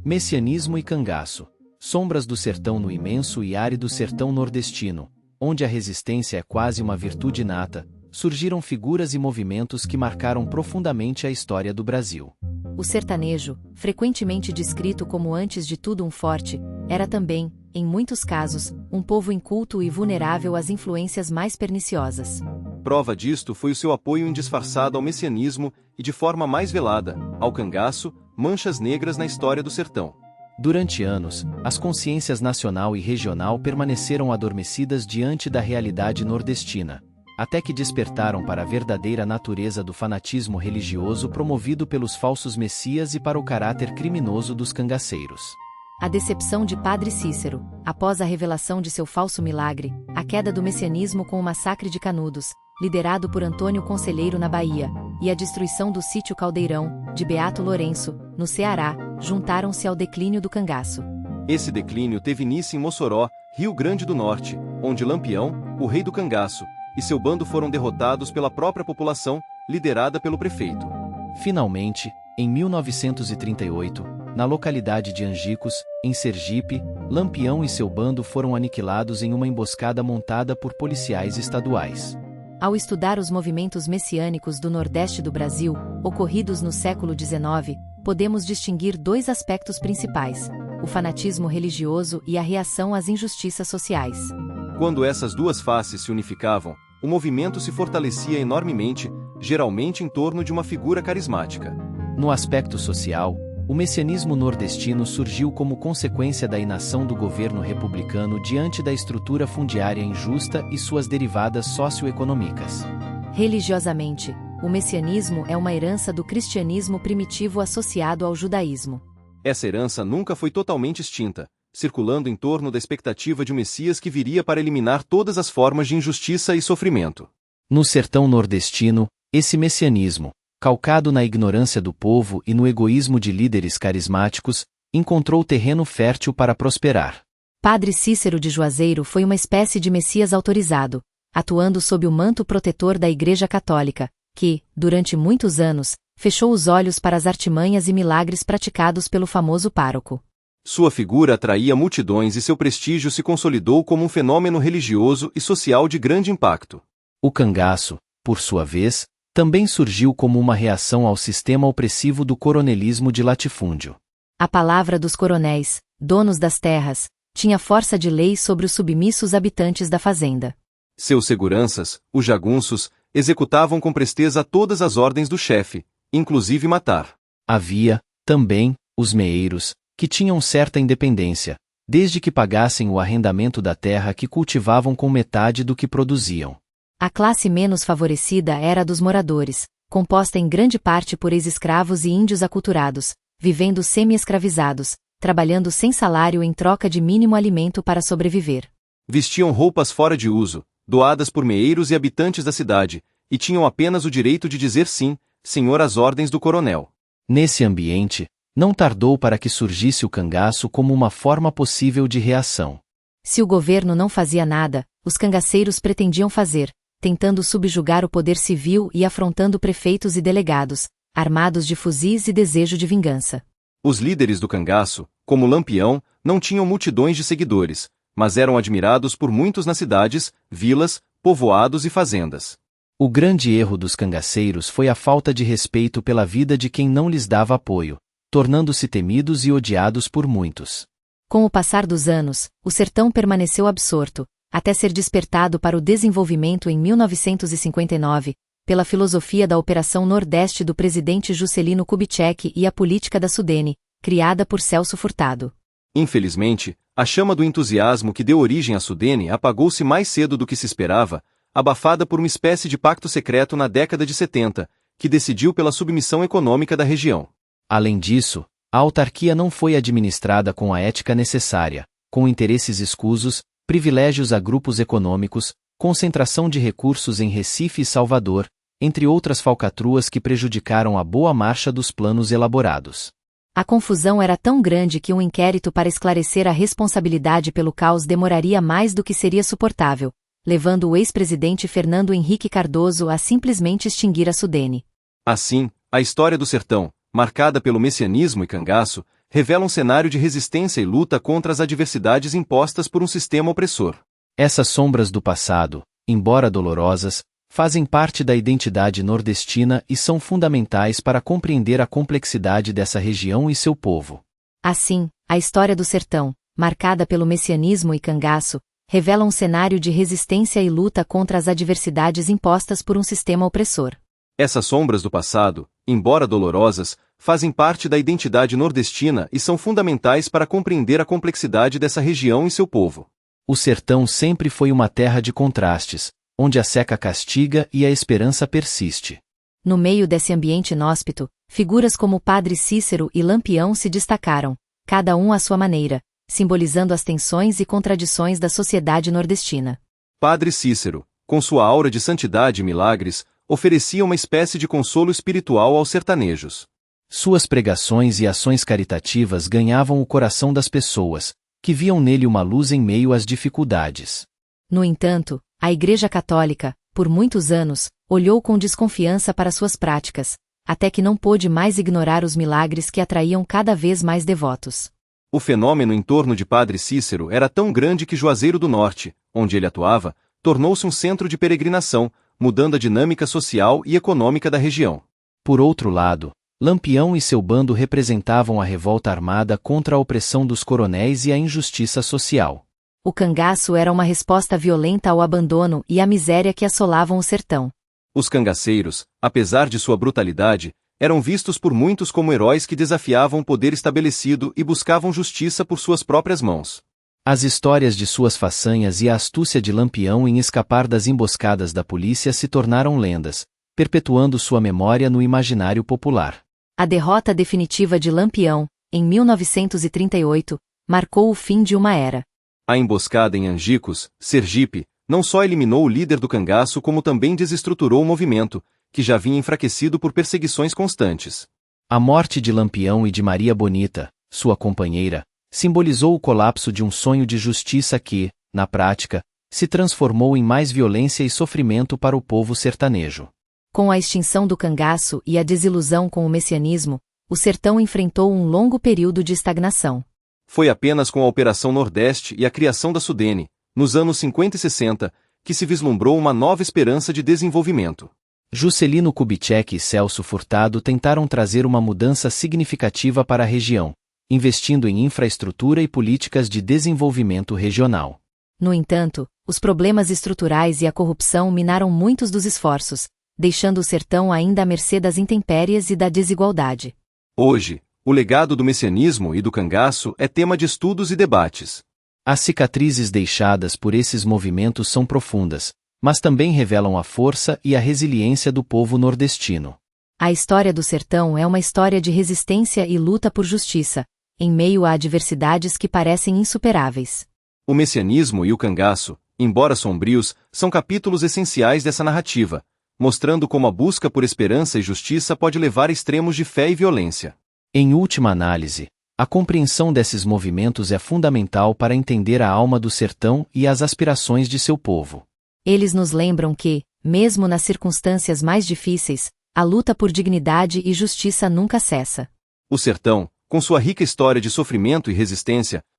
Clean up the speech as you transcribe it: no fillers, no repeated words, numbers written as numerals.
Messianismo e cangaço. Sombras do sertão no imenso e árido sertão nordestino, onde a resistência é quase uma virtude inata, surgiram figuras e movimentos que marcaram profundamente a história do Brasil. O sertanejo, frequentemente descrito como antes de tudo um forte, era também, em muitos casos, um povo inculto e vulnerável às influências mais perniciosas. Prova disto foi o seu apoio indisfarçado ao messianismo e, de forma mais velada, ao cangaço, manchas negras na história do sertão. Durante anos, as consciências nacional e regional permaneceram adormecidas diante da realidade nordestina, até que despertaram para a verdadeira natureza do fanatismo religioso promovido pelos falsos messias e para o caráter criminoso dos cangaceiros. A decepção de Padre Cícero, após a revelação de seu falso milagre, a queda do messianismo com o massacre de Canudos, liderado por Antônio Conselheiro na Bahia, e a destruição do sítio Caldeirão, de Beato Lourenço, no Ceará, juntaram-se ao declínio do cangaço. Esse declínio teve início em Mossoró, Rio Grande do Norte, onde Lampião, o rei do cangaço, e seu bando foram derrotados pela própria população, liderada pelo prefeito. Finalmente, em 1938, na localidade de Angicos, em Sergipe, Lampião e seu bando foram aniquilados em uma emboscada montada por policiais estaduais. Ao estudar os movimentos messiânicos do Nordeste do Brasil, ocorridos no século XIX, podemos distinguir dois aspectos principais: o fanatismo religioso e a reação às injustiças sociais. Quando essas duas faces se unificavam, o movimento se fortalecia enormemente, geralmente em torno de uma figura carismática. No aspecto social, o messianismo nordestino surgiu como consequência da inação do governo republicano diante da estrutura fundiária injusta e suas derivadas socioeconômicas. Religiosamente, o messianismo é uma herança do cristianismo primitivo associado ao judaísmo. Essa herança nunca foi totalmente extinta, circulando em torno da expectativa de um Messias que viria para eliminar todas as formas de injustiça e sofrimento. No sertão nordestino, esse messianismo, calcado na ignorância do povo e no egoísmo de líderes carismáticos, encontrou terreno fértil para prosperar. Padre Cícero de Juazeiro foi uma espécie de Messias autorizado, atuando sob o manto protetor da Igreja Católica, que, durante muitos anos, fechou os olhos para as artimanhas e milagres praticados pelo famoso pároco. Sua figura atraía multidões e seu prestígio se consolidou como um fenômeno religioso e social de grande impacto. O cangaço, por sua vez, também surgiu como uma reação ao sistema opressivo do coronelismo de latifúndio. A palavra dos coronéis, donos das terras, tinha força de lei sobre os submissos habitantes da fazenda. Seus seguranças, os jagunços, executavam com presteza todas as ordens do chefe, inclusive matar. Havia, também, os meeiros, que tinham certa independência, desde que pagassem o arrendamento da terra que cultivavam com metade do que produziam. A classe menos favorecida era a dos moradores, composta em grande parte por ex-escravos e índios aculturados, vivendo semi-escravizados, trabalhando sem salário em troca de mínimo alimento para sobreviver. Vestiam roupas fora de uso, doadas por meeiros e habitantes da cidade, e tinham apenas o direito de dizer sim, senhor às ordens do coronel. Nesse ambiente, não tardou para que surgisse o cangaço como uma forma possível de reação. Se o governo não fazia nada, os cangaceiros pretendiam fazer, tentando subjugar o poder civil e afrontando prefeitos e delegados, armados de fuzis e desejo de vingança. Os líderes do cangaço, como Lampião, não tinham multidões de seguidores, mas eram admirados por muitos nas cidades, vilas, povoados e fazendas. O grande erro dos cangaceiros foi a falta de respeito pela vida de quem não lhes dava apoio, tornando-se temidos e odiados por muitos. Com o passar dos anos, o sertão permaneceu absorto, até ser despertado para o desenvolvimento em 1959, pela filosofia da Operação Nordeste do presidente Juscelino Kubitschek e a política da Sudene, criada por Celso Furtado. Infelizmente, a chama do entusiasmo que deu origem à Sudene apagou-se mais cedo do que se esperava, abafada por uma espécie de pacto secreto na década de 70, que decidiu pela submissão econômica da região. Além disso, a autarquia não foi administrada com a ética necessária, com interesses escusos, privilégios a grupos econômicos, concentração de recursos em Recife e Salvador, entre outras falcatruas que prejudicaram a boa marcha dos planos elaborados. A confusão era tão grande que um inquérito para esclarecer a responsabilidade pelo caos demoraria mais do que seria suportável, levando o ex-presidente Fernando Henrique Cardoso a simplesmente extinguir a Sudene. Assim, a história do sertão, marcada pelo messianismo e cangaço, revela um cenário de resistência e luta contra as adversidades impostas por um sistema opressor. Essas sombras do passado, embora dolorosas, fazem parte da identidade nordestina e são fundamentais para compreender a complexidade dessa região e seu povo. Assim, a história do sertão, marcada pelo messianismo e cangaço, revela um cenário de resistência e luta contra as adversidades impostas por um sistema opressor. Essas sombras do passado, embora dolorosas, fazem parte da identidade nordestina e são fundamentais para compreender a complexidade dessa região e seu povo. O sertão sempre foi uma terra de contrastes, onde a seca castiga e a esperança persiste. No meio desse ambiente inóspito, figuras como o Padre Cícero e Lampião se destacaram, cada um à sua maneira, simbolizando as tensões e contradições da sociedade nordestina. Padre Cícero, com sua aura de santidade e milagres, oferecia uma espécie de consolo espiritual aos sertanejos. Suas pregações e ações caritativas ganhavam o coração das pessoas, que viam nele uma luz em meio às dificuldades. No entanto, a Igreja Católica, por muitos anos, olhou com desconfiança para suas práticas, até que não pôde mais ignorar os milagres que atraíam cada vez mais devotos. O fenômeno em torno de Padre Cícero era tão grande que Juazeiro do Norte, onde ele atuava, tornou-se um centro de peregrinação, mudando a dinâmica social e econômica da região. Por outro lado, Lampião e seu bando representavam a revolta armada contra a opressão dos coronéis e a injustiça social. O cangaço era uma resposta violenta ao abandono e à miséria que assolavam o sertão. Os cangaceiros, apesar de sua brutalidade, eram vistos por muitos como heróis que desafiavam o poder estabelecido e buscavam justiça por suas próprias mãos. As histórias de suas façanhas e a astúcia de Lampião em escapar das emboscadas da polícia se tornaram lendas, perpetuando sua memória no imaginário popular. A derrota definitiva de Lampião, em 1938, marcou o fim de uma era. A emboscada em Angicos, Sergipe, não só eliminou o líder do cangaço como também desestruturou o movimento, que já vinha enfraquecido por perseguições constantes. A morte de Lampião e de Maria Bonita, sua companheira, simbolizou o colapso de um sonho de justiça que, na prática, se transformou em mais violência e sofrimento para o povo sertanejo. Com a extinção do cangaço e a desilusão com o messianismo, o sertão enfrentou um longo período de estagnação. Foi apenas com a Operação Nordeste e a criação da Sudene, nos anos 50 e 60, que se vislumbrou uma nova esperança de desenvolvimento. Juscelino Kubitschek e Celso Furtado tentaram trazer uma mudança significativa para a região, investindo em infraestrutura e políticas de desenvolvimento regional. No entanto, os problemas estruturais e a corrupção minaram muitos dos esforços, deixando o sertão ainda à mercê das intempéries e da desigualdade. Hoje, o legado do messianismo e do cangaço é tema de estudos e debates. As cicatrizes deixadas por esses movimentos são profundas, mas também revelam a força e a resiliência do povo nordestino. A história do sertão é uma história de resistência e luta por justiça, em meio a adversidades que parecem insuperáveis. O messianismo e o cangaço, embora sombrios, são capítulos essenciais dessa narrativa, mostrando como a busca por esperança e justiça pode levar a extremos de fé e violência. Em última análise, a compreensão desses movimentos é fundamental para entender a alma do sertão e as aspirações de seu povo. Eles nos lembram que, mesmo nas circunstâncias mais difíceis, a luta por dignidade e justiça nunca cessa. O sertão, com sua rica história de sofrimento e resistência,